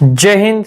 जय हिंद,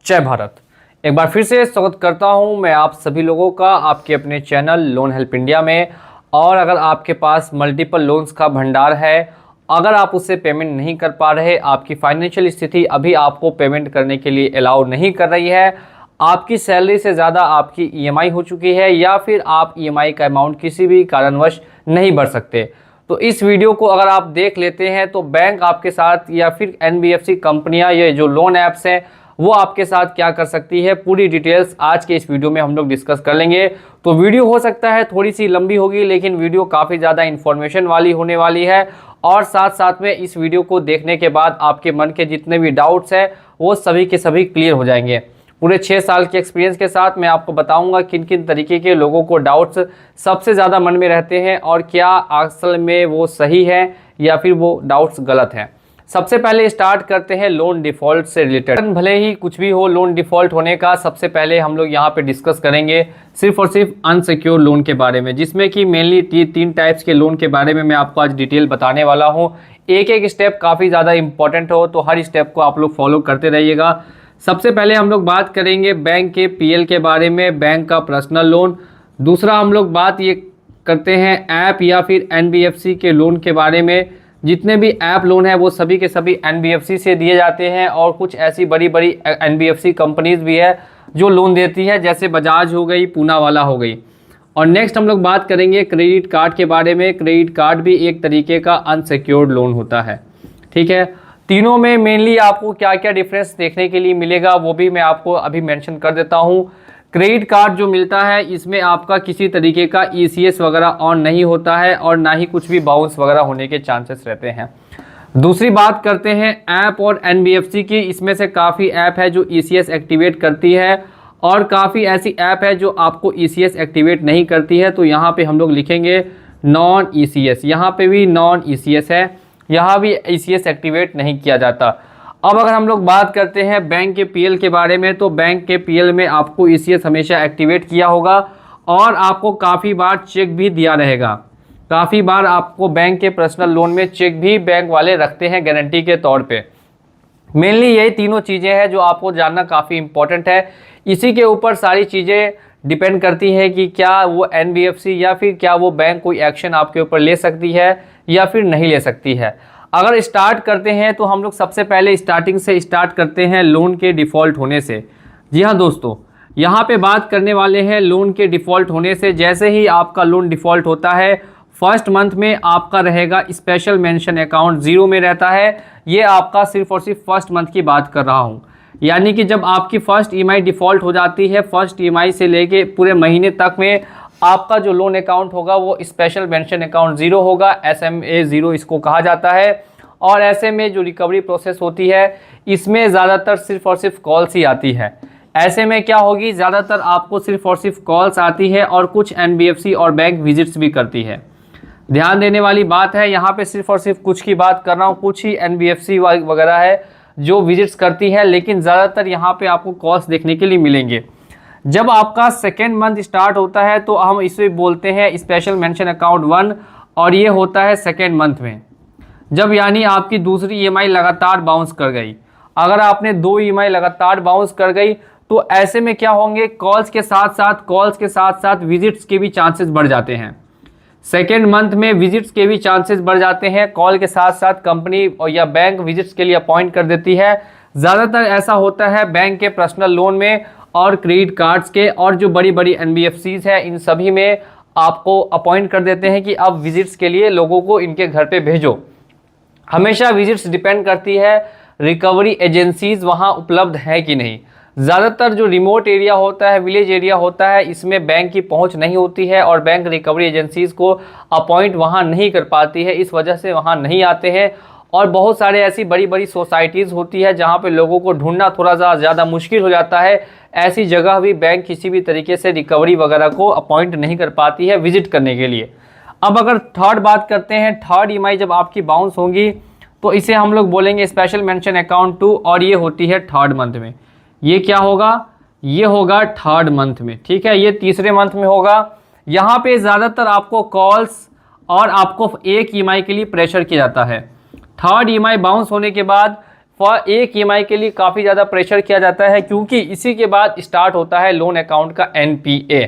जय भारत। एक बार फिर से स्वागत करता हूं मैं आप सभी लोगों का आपके अपने चैनल लोन हेल्प इंडिया में। और अगर आपके पास मल्टीपल लोन्स का भंडार है, अगर आप उससे पेमेंट नहीं कर पा रहे, आपकी फाइनेंशियल स्थिति अभी आपको पेमेंट करने के लिए अलाउ नहीं कर रही है, आपकी सैलरी से ज़्यादा आपकी ईएमआई हो चुकी है या फिर आप ईएमआई का अमाउंट किसी भी कारणवश नहीं भर सकते, तो इस वीडियो को अगर आप देख लेते हैं तो बैंक आपके साथ या फिर एनबीएफसी कंपनियां, ये जो लोन ऐप्स हैं वो आपके साथ क्या कर सकती है, पूरी डिटेल्स आज के इस वीडियो में हम लोग डिस्कस कर लेंगे। तो वीडियो हो सकता है थोड़ी सी लंबी होगी, लेकिन वीडियो काफ़ी ज़्यादा इन्फॉर्मेशन वाली होने वाली है। और साथ साथ में इस वीडियो को देखने के बाद आपके मन के जितने भी डाउट्स हैं वो सभी के सभी क्लियर हो जाएंगे। पूरे 6 साल के एक्सपीरियंस के साथ मैं आपको बताऊंगा किन किन तरीके के लोगों को डाउट्स सबसे ज़्यादा मन में रहते हैं और क्या असल में वो सही है या फिर वो डाउट्स गलत हैं। सबसे पहले स्टार्ट करते हैं लोन डिफ़ॉल्ट से रिलेटेड। भले ही कुछ भी हो, लोन डिफ़ॉल्ट होने का सबसे पहले हम लोग यहाँ पे डिस्कस करेंगे सिर्फ और सिर्फ अनसिक्योर लोन के बारे में, जिसमें कि मेनली 3 टाइप्स के लोन के बारे में मैं आपको आज डिटेल बताने वाला हूँ। एक एक स्टेप काफ़ी ज़्यादा इंपॉर्टेंट हो, तो हर स्टेप को आप लोग फॉलो करते रहिएगा। सबसे पहले हम लोग बात करेंगे बैंक के पीएल के बारे में, बैंक का पर्सनल लोन। दूसरा हम लोग बात ये करते हैं ऐप या फिर एनबीएफसी के लोन के बारे में। जितने भी ऐप लोन है वो सभी के सभी एनबीएफसी से दिए जाते हैं और कुछ ऐसी बड़ी बड़ी एनबीएफसी कंपनीज भी है जो लोन देती है, जैसे बजाज हो गई, पूनावाला हो गई। और नेक्स्ट हम लोग बात करेंगे क्रेडिट कार्ड के बारे में। क्रेडिट कार्ड भी एक तरीके का अनसिक्योर्ड लोन होता है, ठीक है। तीनों में मेनली आपको क्या क्या डिफरेंस देखने के लिए मिलेगा वो भी मैं आपको अभी मेंशन कर देता हूँ। क्रेडिट कार्ड जो मिलता है इसमें आपका किसी तरीके का ईसीएस वगैरह ऑन नहीं होता है और ना ही कुछ भी बाउंस वगैरह होने के चांसेस रहते हैं। दूसरी बात करते हैं ऐप और एनबीएफसी की। इसमें से काफ़ी ऐप है जो ईसीएस एक्टिवेट करती है और काफ़ी ऐसी ऐप है जो आपको ईसीएस एक्टिवेट नहीं करती है। तो यहाँ पर हम लोग लिखेंगे नॉन ईसीएस, यहाँ पर भी नॉन ईसीएस है, यहाँ भी ईसीएस एक्टिवेट नहीं किया जाता। अब अगर हम लोग बात करते हैं बैंक के पीएल के बारे में, तो बैंक के पीएल में आपको ईसीएस हमेशा एक्टिवेट किया होगा और आपको काफ़ी बार चेक भी दिया रहेगा। काफ़ी बार आपको बैंक के पर्सनल लोन में चेक भी बैंक वाले रखते हैं गारंटी के तौर पे। मेनली यही तीनों चीज़ें हैं जो आपको जानना काफ़ी इंपॉर्टेंट है। इसी के ऊपर सारी चीज़ें डिपेंड करती है कि क्या वो एनबीएफसी या फिर क्या वो बैंक कोई एक्शन आपके ऊपर ले सकती है या फिर नहीं ले सकती है। अगर स्टार्ट करते हैं तो हम लोग सबसे पहले स्टार्टिंग से स्टार्ट करते हैं लोन के डिफ़ॉल्ट होने से। जी हाँ दोस्तों, यहाँ पे बात करने वाले हैं लोन के डिफ़ॉल्ट होने से। जैसे ही आपका लोन डिफ़ॉल्ट होता है, फर्स्ट मंथ में आपका रहेगा स्पेशल मेंशन अकाउंट, 0 में रहता है। ये आपका सिर्फ और सिर्फ फर्स्ट मंथ की बात कर रहा हूँ, यानी कि जब आपकी फर्स्ट ईएमआई डिफ़ॉल्ट हो जाती है, फर्स्ट ईएमआई से लेके पूरे महीने तक में आपका जो लोन अकाउंट होगा वो स्पेशल मेंशन अकाउंट 0 होगा। SMA 0 इसको कहा जाता है। और ऐसे में जो रिकवरी प्रोसेस होती है इसमें ज़्यादातर सिर्फ और सिर्फ कॉल्स ही आती है। ऐसे में क्या होगी, ज़्यादातर आपको सिर्फ और सिर्फ कॉल्स आती है और कुछ एनबीएफसी और बैंक विजिट्स भी करती है। ध्यान देने वाली बात है, यहाँ पे सिर्फ और सिर्फ कुछ की बात कर रहा हूँ, कुछ ही एनबीएफसी वगैरह है जो विजिट्स करती है, लेकिन ज़्यादातर यहाँ पे आपको कॉल्स देखने के लिए मिलेंगे। जब आपका सेकेंड मंथ स्टार्ट होता है तो हम इसे बोलते हैं स्पेशल मेंशन अकाउंट 1 और ये होता है सेकेंड मंथ में, जब यानी आपकी दूसरी ईएमआई लगातार बाउंस कर गई। अगर आपने 2 ईएमआई लगातार बाउंस कर गई तो ऐसे में क्या होंगे, कॉल्स के साथ साथ विजिट्स के भी चांसेस बढ़ जाते हैं। सेकेंड मंथ में विजिट्स के भी चांसेस बढ़ जाते हैं। कॉल के साथ साथ कंपनी और या बैंक विजिट्स के लिए अपॉइंट कर देती है। ज़्यादातर ऐसा होता है बैंक के पर्सनल लोन में और क्रेडिट कार्ड्स के, और जो बड़ी बड़ी एनबीएफसीज है इन सभी में आपको अपॉइंट कर देते हैं कि अब विजिट्स के लिए लोगों को इनके घर पे भेजो। हमेशा विजिट्स डिपेंड करती है रिकवरी एजेंसीज वहाँ उपलब्ध है कि नहीं। ज़्यादातर जो रिमोट एरिया होता है, विलेज एरिया होता है, इसमें बैंक की पहुँच नहीं होती है और बैंक रिकवरी एजेंसीज को अपॉइंट वहाँ नहीं कर पाती है, इस वजह से वहाँ नहीं आते हैं। और बहुत सारे ऐसी बड़ी बड़ी सोसाइटीज़ होती है जहाँ पे लोगों को ढूंढना थोड़ा सा ज़्यादा मुश्किल हो जाता है। ऐसी जगह भी बैंक किसी भी तरीके से रिकवरी वगैरह को अपॉइंट नहीं कर पाती है विजिट करने के लिए। अब अगर थर्ड बात करते हैं, थर्ड ईएमआई जब आपकी बाउंस होंगी तो इसे हम लोग बोलेंगे स्पेशल मेंशन अकाउंट 2 और ये होती है थर्ड मंथ में। ये क्या होगा, ये होगा थर्ड मंथ में, ठीक है। ये तीसरे मंथ में होगा। यहाँ पे ज़्यादातर आपको कॉल्स और आपको एक ईएमआई के लिए प्रेशर किया जाता है। थर्ड ईएमआई बाउंस होने के बाद एक ईएमआई के लिए काफ़ी ज़्यादा प्रेशर किया जाता है, क्योंकि इसी के बाद स्टार्ट होता है लोन अकाउंट का एनपीए।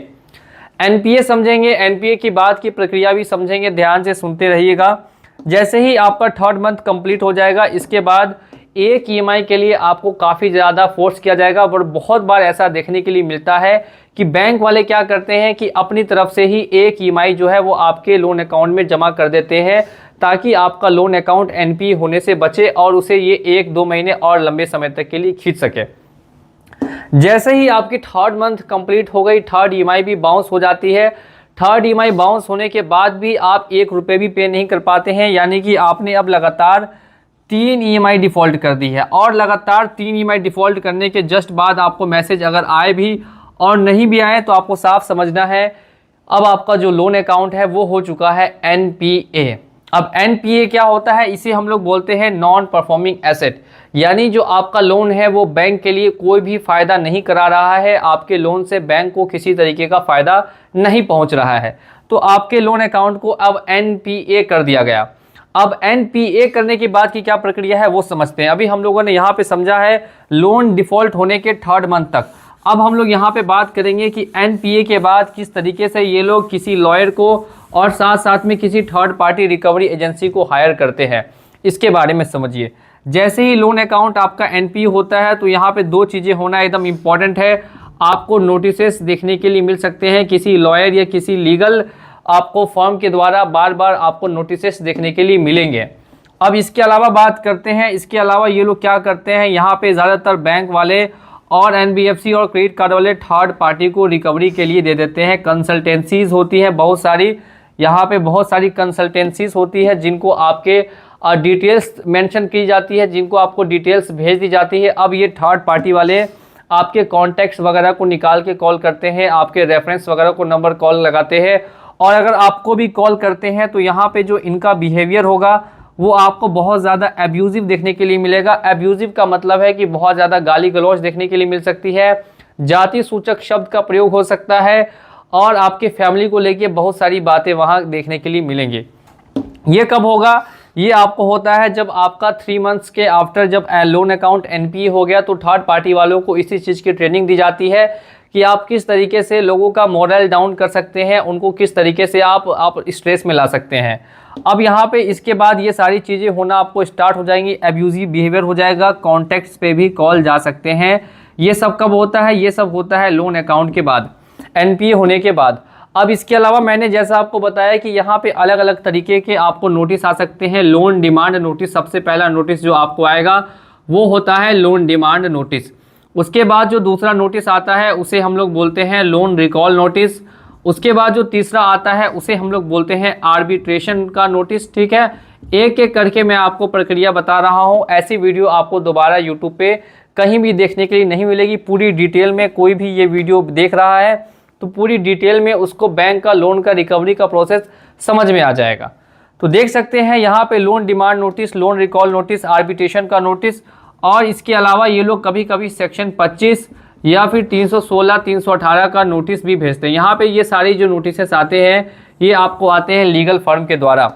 एनपीए समझेंगे, एनपीए की बात की प्रक्रिया भी समझेंगे, ध्यान से सुनते रहिएगा। जैसे ही आपका 3rd मंथ कंप्लीट हो जाएगा, इसके बाद एक ईएमआई के लिए आपको काफ़ी ज़्यादा फोर्स किया जाएगा। और बहुत बार ऐसा देखने के लिए मिलता है कि बैंक वाले क्या करते हैं कि अपनी तरफ से ही एक ईएमआई जो है वो आपके लोन अकाउंट में जमा कर देते हैं, ताकि आपका लोन अकाउंट एनपीए होने से बचे और उसे ये 1-2 महीने और लंबे समय तक के लिए खींच सके। जैसे ही आपकी 3rd मंथ कंप्लीट हो गई, 3rd ईएमआई भी बाउंस हो जाती है। 3rd ईएमआई बाउंस होने के बाद भी आप 1 रुपये भी पे नहीं कर पाते हैं, यानी कि आपने अब लगातार 3 ईएमआई डिफ़ॉल्ट कर दी है। और लगातार 3 ईएमआई डिफ़ॉल्ट करने के जस्ट बाद आपको मैसेज अगर आए भी और नहीं भी आए, तो आपको साफ समझना है अब आपका जो लोन अकाउंट है वो हो चुका है एनपीए। अब एनपीए क्या होता है, इसे हम लोग बोलते हैं नॉन परफॉर्मिंग एसेट, यानी जो आपका लोन है वो बैंक के लिए कोई भी फ़ायदा नहीं करा रहा है, आपके लोन से बैंक को किसी तरीके का फ़ायदा नहीं पहुंच रहा है। तो आपके लोन अकाउंट को अब एनपीए कर दिया गया। अब एनपीए करने के बाद की क्या प्रक्रिया है वो समझते हैं। अभी हम लोगों ने यहाँ पे समझा है लोन डिफ़ॉल्ट होने के 3rd मंथ तक। अब हम लोग यहाँ पे बात करेंगे कि एनपीए के बाद किस तरीके से ये लोग किसी लॉयर को और साथ साथ में किसी 3rd पार्टी रिकवरी एजेंसी को हायर करते हैं, इसके बारे में समझिए। जैसे ही लोन अकाउंट आपका एनपीए होता है, तो यहाँ पे 2 चीज़ें होना एकदम इम्पॉर्टेंट है। आपको नोटिसेस देखने के लिए मिल सकते हैं, किसी लॉयर या किसी लीगल आपको फर्म के द्वारा बार बार आपको नोटिसेस देखने के लिए मिलेंगे। अब इसके अलावा बात करते हैं, इसके अलावा ये लोग क्या करते हैं, यहाँ पे ज़्यादातर बैंक वाले और एनबीएफसी और क्रेडिट कार्ड वाले 3rd पार्टी को रिकवरी के लिए दे देते हैं। कंसल्टेंसीज होती हैं बहुत सारी, यहाँ पे बहुत सारी कंसल्टेंसीज होती है जिनको आपके डिटेल्स मेंशन की जाती है, जिनको आपको डिटेल्स भेज दी जाती है। अब ये 3rd पार्टी वाले आपके कॉन्टैक्ट्स वगैरह को निकाल के कॉल करते हैं, आपके रेफरेंस वगैरह को नंबर कॉल लगाते हैं, और अगर आपको भी कॉल करते हैं तो यहाँ पे जो इनका बिहेवियर होगा वो आपको बहुत ज़्यादा एब्यूजिव देखने के लिए मिलेगा। एब्यूजिव का मतलब है कि बहुत ज़्यादा गाली गलौज देखने के लिए मिल सकती है, जाति सूचक शब्द का प्रयोग हो सकता है, और आपके फैमिली को लेके बहुत सारी बातें वहाँ देखने के लिए मिलेंगी। ये कब होगा, ये आपको होता है जब आपका 3 मंथ्स के आफ्टर जब लोन अकाउंट एनपीए हो गया, तो 3rd पार्टी वालों को इसी चीज़ की ट्रेनिंग दी जाती है कि आप किस तरीके से लोगों का मोरल डाउन कर सकते हैं, उनको किस तरीके से आप स्ट्रेस में ला सकते हैं। अब यहाँ पे इसके बाद ये सारी चीज़ें होना आपको स्टार्ट हो जाएंगी, एब्यूजिव बिहेवियर हो जाएगा, कॉन्टैक्ट्स पे भी कॉल जा सकते हैं। ये सब कब होता है, ये सब होता है लोन अकाउंट के बाद, एनपीए होने के बाद। अब इसके अलावा मैंने जैसा आपको बताया कि यहाँ पे अलग अलग तरीके के आपको नोटिस आ सकते हैं। लोन डिमांड नोटिस, सबसे पहला नोटिस जो आपको आएगा वो होता है लोन डिमांड नोटिस। उसके बाद जो दूसरा नोटिस आता है उसे हम लोग बोलते हैं लोन रिकॉल नोटिस। उसके बाद जो तीसरा आता है उसे हम लोग बोलते हैं आर्बिट्रेशन का नोटिस। ठीक है, एक एक करके मैं आपको प्रक्रिया बता रहा हूँ। ऐसी वीडियो आपको दोबारा यूट्यूब पे कहीं भी देखने के लिए नहीं मिलेगी। पूरी डिटेल में कोई भी ये वीडियो देख रहा है तो पूरी डिटेल में उसको बैंक का लोन का रिकवरी का प्रोसेस समझ में आ जाएगा। तो देख सकते हैं यहाँ पे loan demand notice, loan recall notice, arbitration का नोटिस, और इसके अलावा ये लोग कभी कभी सेक्शन 25 या फिर 316, 318 का नोटिस भी भेजते हैं। यहाँ पे ये सारी जो नोटिसेस आते हैं ये आपको आते हैं लीगल फर्म के द्वारा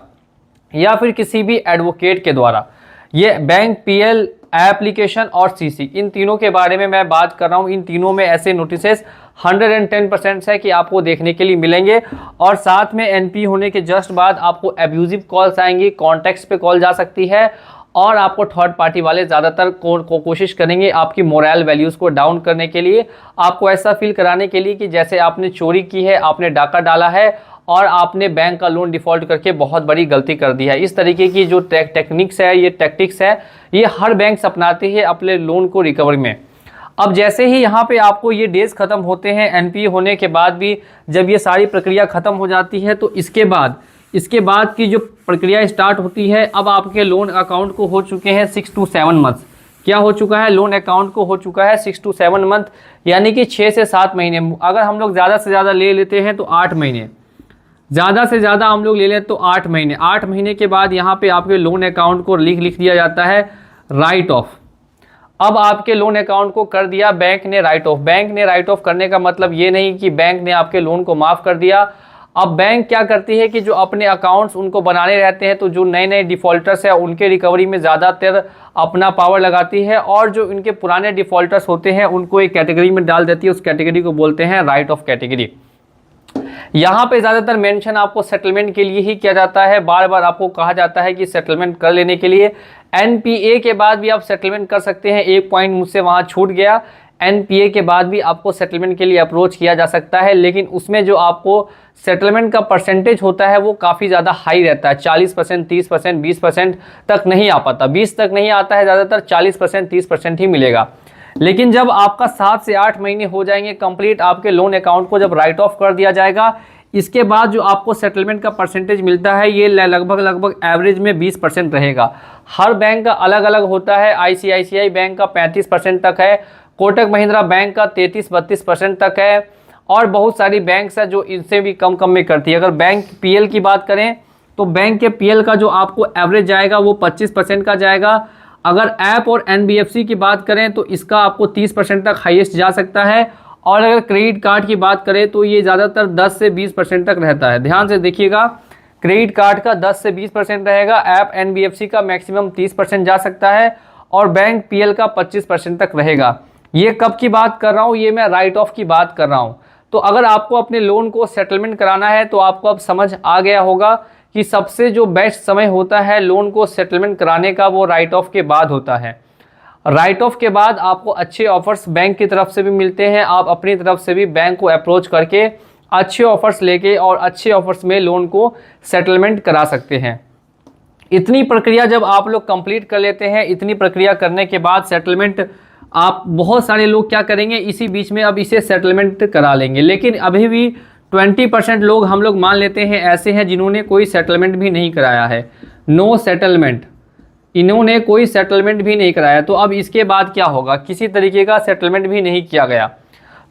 या फिर किसी भी एडवोकेट के द्वारा। ये बैंक, पीएल, एप्लीकेशन और सीसी, इन तीनों के बारे में मैं बात कर रहा हूँ। इन तीनों में ऐसे नोटिसेस 110% है कि आपको देखने के लिए मिलेंगे। और साथ में एनपी होने के जस्ट बाद आपको एब्यूजिव कॉल्स आएंगी, कॉन्टैक्ट्स पे कॉल जा सकती है, और आपको 3rd पार्टी वाले ज़्यादातर कोशिश करेंगे आपकी मोरल वैल्यूज़ को डाउन करने के लिए, आपको ऐसा फील कराने के लिए कि जैसे आपने चोरी की है, आपने डाका डाला है और आपने बैंक का लोन डिफ़ॉल्ट करके बहुत बड़ी गलती कर दी है। इस तरीके की जो टेक्निक्स है, ये टैक्टिक्स है, ये हर बैंक अपनाती है अपने लोन को रिकवरी में। अब जैसे ही यहाँ पे आपको ये डेज ख़त्म होते हैं एनपीए होने के बाद भी, जब ये सारी प्रक्रिया ख़त्म हो जाती है तो इसके बाद की जो प्रक्रिया स्टार्ट होती है, अब आपके लोन अकाउंट को हो चुके हैं 6 to 7 मंथ्स। क्या हो चुका है, लोन अकाउंट को हो चुका है 6 to 7 मंथ, यानी कि 6 से 7 महीने। अगर हम लोग ज़्यादा से ज़्यादा ले लेते हैं तो 8 महीने, ज़्यादा से ज़्यादा हम लोग ले लें तो 8 महीने। 8 महीने के बाद यहाँ पे आपके लोन अकाउंट को लिख दिया जाता है राइट ऑफ। अब आपके लोन अकाउंट को कर दिया बैंक ने राइट ऑफ। बैंक ने राइट ऑफ करने का मतलब ये नहीं कि बैंक ने आपके लोन को माफ़ कर दिया। अब बैंक क्या करती है कि जो अपने अकाउंट्स उनको बनाने रहते हैं, तो जो नए नए डिफ़ॉल्टर्स है उनके रिकवरी में ज़्यादातर अपना पावर लगाती है, और जो इनके पुराने डिफ़ॉल्टर्स होते हैं उनको एक कैटेगरी में डाल देती है। उस कैटेगरी को बोलते हैं राइट ऑफ कैटेगरी। यहाँ पे ज़्यादातर मेंशन आपको सेटलमेंट के लिए ही किया जाता है। बार बार आपको कहा जाता है कि सेटलमेंट कर लेने के लिए एनपीए के बाद भी आप सेटलमेंट कर सकते हैं। एक पॉइंट मुझसे वहाँ छूट गया, एनपीए के बाद भी आपको सेटलमेंट के लिए अप्रोच किया जा सकता है, लेकिन उसमें जो आपको सेटलमेंट का परसेंटेज होता है वो काफ़ी ज़्यादा हाई रहता है। 40%, 30%, 20% तक नहीं आ पाता, 20 तक नहीं आता है, ज़्यादातर 40%, 30% ही मिलेगा। लेकिन जब आपका 7 से 8 महीने हो जाएंगे कंप्लीट, आपके लोन अकाउंट को जब राइट ऑफ कर दिया जाएगा, इसके बाद जो आपको सेटलमेंट का परसेंटेज मिलता है ये लगभग एवरेज में 20% रहेगा। हर बैंक का अलग अलग होता है। आईसीआईसीआई बैंक का 35% तक है, कोटक महिंद्रा बैंक का 33-32% तक है, और बहुत सारी बैंक्स है जो इनसे भी कम में करती है। अगर बैंक पीएल की बात करें तो बैंक के पीएल का जो आपको एवरेज जाएगा वो 25% का जाएगा। अगर ऐप और एनबीएफसी की बात करें तो इसका आपको 30% तक हाईएस्ट जा सकता है, और अगर क्रेडिट कार्ड की बात करें तो ये ज़्यादातर 10 से 20% तक रहता है। ध्यान से देखिएगा, क्रेडिट कार्ड का 10 से 20% रहेगा, ऐप एनबीएफसी का मैक्सिमम 30% जा सकता है, और बैंक पीएल का 25% तक रहेगा। ये कब की बात कर रहा हूँ, ये मैं राइट ऑफ की बात कर रहा हूँ। तो अगर आपको अपने लोन को सेटलमेंट कराना है तो आपको अब समझ आ गया होगा कि सबसे जो बेस्ट समय होता है लोन को सेटलमेंट कराने का वो राइट ऑफ के बाद होता है। राइट ऑफ के बाद आपको अच्छे ऑफर्स बैंक की तरफ से भी मिलते हैं। आप अपनी तरफ से भी बैंक को अप्रोच करके अच्छे ऑफर्स लेके और अच्छे ऑफर्स में लोन को सेटलमेंट करा सकते हैं। इतनी प्रक्रिया जब आप लोग कंप्लीट कर लेते हैं, इतनी प्रक्रिया करने के बाद सेटलमेंट आप बहुत सारे लोग क्या करेंगे, इसी बीच में अब इसे सेटलमेंट करा लेंगे। लेकिन अभी भी 20% लोग हम लोग मान लेते हैं ऐसे हैं जिन्होंने कोई सेटलमेंट भी नहीं कराया है। नो सेटलमेंट, इन्होंने कोई सेटलमेंट भी नहीं कराया। तो अब इसके बाद क्या होगा, किसी तरीके का सेटलमेंट भी नहीं किया गया।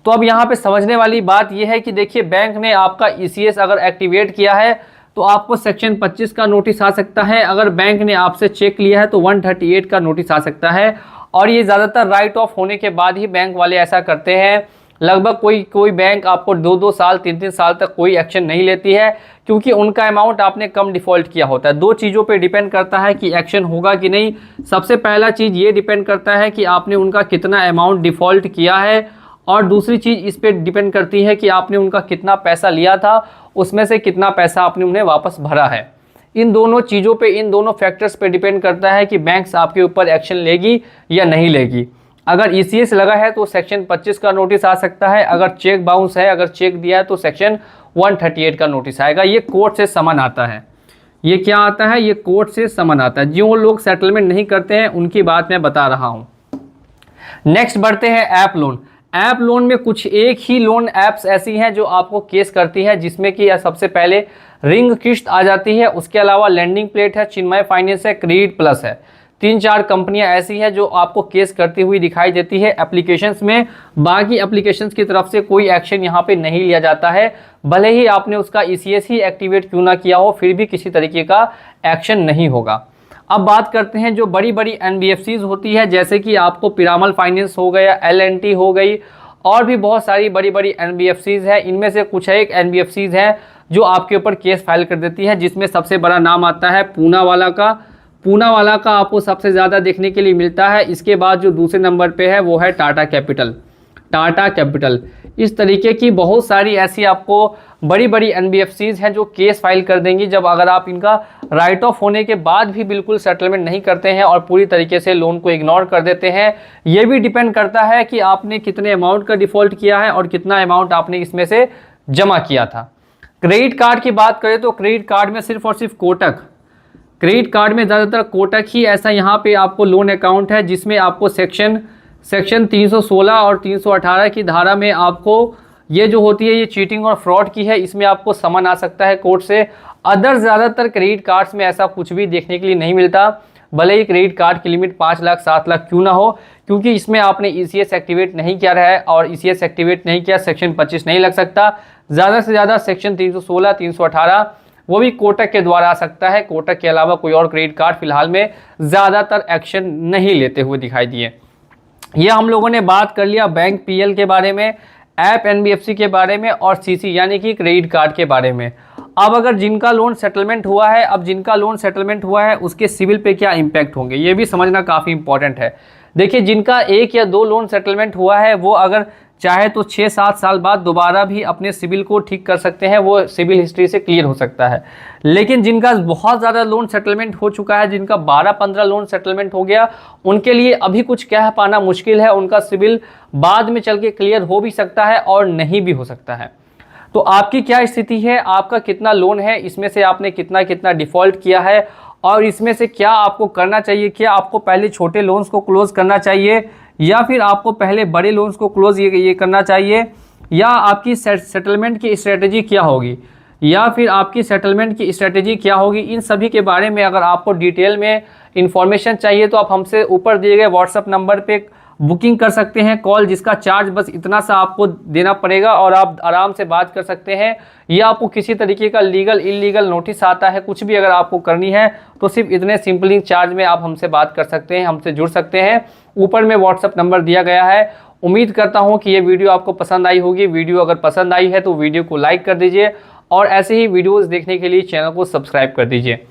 तो अब यहाँ पे समझने वाली बात यह है कि देखिए, बैंक ने आपका ईसीएस अगर एक्टिवेट किया है तो आपको सेक्शन 25 का नोटिस आ सकता है। अगर बैंक ने आपसे चेक लिया है तो 138 का नोटिस आ सकता है। और ये ज़्यादातर राइट ऑफ होने के बाद ही बैंक वाले ऐसा करते हैं। लगभग कोई बैंक आपको 2-2 साल 3-3 साल तक कोई एक्शन नहीं लेती है, क्योंकि उनका अमाउंट आपने कम डिफ़ॉल्ट किया होता है। 2 चीज़ों पे डिपेंड करता है कि एक्शन होगा कि नहीं। सबसे पहला चीज़ ये डिपेंड करता है कि आपने उनका कितना अमाउंट डिफ़ॉल्ट किया है, और दूसरी चीज़ इस पर डिपेंड करती है कि आपने उनका कितना पैसा लिया था, उसमें से कितना पैसा आपने उन्हें वापस भरा है। इन दोनों चीज़ों पे, इन दोनों फैक्टर्स पे डिपेंड करता है कि बैंक्स आपके ऊपर एक्शन लेगी या नहीं लेगी। अगर ईसीएस लगा है तो सेक्शन 25 का नोटिस आ सकता है। अगर चेक बाउंस है, अगर चेक दिया है तो सेक्शन 138 का नोटिस आएगा। ये कोर्ट से समन आता है। ये क्या आता है, ये कोर्ट से समन आता है। जो लोग सेटलमेंट नहीं करते हैं उनकी बात मैं बता रहा हूँ। नेक्स्ट बढ़ते हैं ऐप लोन। ऐप लोन में कुछ एक ही लोन ऐप्स ऐसी हैं जो आपको केस करती है, जिसमें कि सबसे पहले रिंग किस्त आ जाती है। उसके अलावा लैंडिंग प्लेट है, चिन्मय फाइनेंस है, क्रेडिट प्लस है। 3-4 कंपनियां ऐसी हैं जो आपको केस करती हुई दिखाई देती है एप्लीकेशंस में। बाकी एप्लीकेशंस की तरफ से कोई एक्शन यहाँ पे नहीं लिया जाता है। भले ही आपने उसका ईसीएस ही एक्टिवेट क्यों ना किया हो, फिर भी किसी तरीके का एक्शन नहीं होगा। अब बात करते हैं जो बड़ी बड़ी एनबीएफसीज होती है, जैसे कि आपको पिरामल फाइनेंस हो गया, एल&टी हो गई, और भी बहुत सारी बड़ी बड़ी एनबीएफसीज है। इनमें से कुछ एक एनबीएफसीज हैं जो आपके ऊपर केस फाइल कर देती है, जिसमें सबसे बड़ा नाम आता है पूनावाला का। पूनावाला का आपको सबसे ज़्यादा देखने के लिए मिलता है। इसके बाद जो दूसरे नंबर पे है वो है टाटा कैपिटल। टाटा कैपिटल, इस तरीके की बहुत सारी ऐसी आपको बड़ी बड़ी एनबीएफसीज हैं जो केस फाइल कर देंगी, जब अगर आप इनका राइट ऑफ होने के बाद भी बिल्कुल सेटलमेंट नहीं करते हैं और पूरी तरीके से लोन को इग्नोर कर देते हैं। ये भी डिपेंड करता है कि आपने कितने अमाउंट का डिफ़ॉल्ट किया है और कितना अमाउंट आपने इसमें से जमा किया था। क्रेडिट कार्ड की बात करें तो क्रेडिट कार्ड में सिर्फ और सिर्फ कोटक, क्रेडिट कार्ड में ज़्यादातर कोटक ही ऐसा यहाँ पे आपको लोन अकाउंट है, जिसमें आपको सेक्शन 316 और 318 की धारा में आपको ये जो होती है ये चीटिंग और फ्रॉड की है, इसमें आपको समन आ सकता है कोर्ट से। अदर ज़्यादातर क्रेडिट कार्ड्स में ऐसा कुछ भी देखने के लिए नहीं मिलता, भले ही क्रेडिट कार्ड की लिमिट 5 लाख 7 लाख क्यों ना हो, क्योंकि इसमें आपने ईसीएस एक्टिवेट नहीं किया है, और ईसीएस एक्टिवेट नहीं किया सेक्शन 25 नहीं लग सकता। ज़्यादा से ज़्यादा सेक्शन 316 318 वो भी कोटक के द्वारा आ सकता है। कोटक के अलावा कोई और क्रेडिट कार्ड फिलहाल में ज़्यादातर एक्शन नहीं लेते हुए दिखाई दिए। ये हम लोगों ने बात कर लिया बैंक पीएल के बारे में, ऐप एनबीएफसी के बारे में और सीसी यानी कि क्रेडिट कार्ड के बारे में। अब अगर जिनका लोन सेटलमेंट हुआ है, अब जिनका लोन सेटलमेंट हुआ है उसके सिविल पे क्या इम्पैक्ट होंगे ये भी समझना काफ़ी इंपॉर्टेंट है। देखिए, जिनका 1 या 2 लोन सेटलमेंट हुआ है वो अगर चाहे तो 6-7 साल बाद दोबारा भी अपने सिविल को ठीक कर सकते हैं, वो सिविल हिस्ट्री से क्लियर हो सकता है। लेकिन जिनका बहुत ज़्यादा लोन सेटलमेंट हो चुका है, जिनका 12-15 लोन सेटलमेंट हो गया, उनके लिए अभी कुछ कह पाना मुश्किल है। उनका सिविल बाद में चल के क्लियर हो भी सकता है और नहीं भी हो सकता है। तो आपकी क्या स्थिति है, आपका कितना लोन है, इसमें से आपने कितना कितना डिफ़ॉल्ट किया है और इसमें से क्या आपको करना चाहिए। क्या आपको पहले छोटे लोन्स को क्लोज़ करना चाहिए या फिर आपको पहले बड़े लोन्स को क्लोज़ ये करना चाहिए, या आपकी सेटलमेंट की स्ट्रेटजी क्या होगी, या फिर आपकी सेटलमेंट की स्ट्रेटजी क्या होगी। इन सभी के बारे में अगर आपको डिटेल में इंफॉर्मेशन चाहिए तो आप हमसे ऊपर दिए गए व्हाट्सएप नंबर पे बुकिंग कर सकते हैं कॉल, जिसका चार्ज बस इतना सा आपको देना पड़ेगा और आप आराम से बात कर सकते हैं। या आपको किसी तरीके का लीगल इलीगल नोटिस आता है, कुछ भी अगर आपको करनी है तो सिर्फ इतने सिंपलिंग चार्ज में आप हमसे बात कर सकते हैं, हमसे जुड़ सकते हैं। ऊपर में व्हाट्सएप नंबर दिया गया है। उम्मीद करता हूँ कि ये वीडियो आपको पसंद आई होगी। वीडियो अगर पसंद आई है तो वीडियो को लाइक कर दीजिए और ऐसे ही वीडियोज़ देखने के लिए चैनल को सब्सक्राइब कर दीजिए।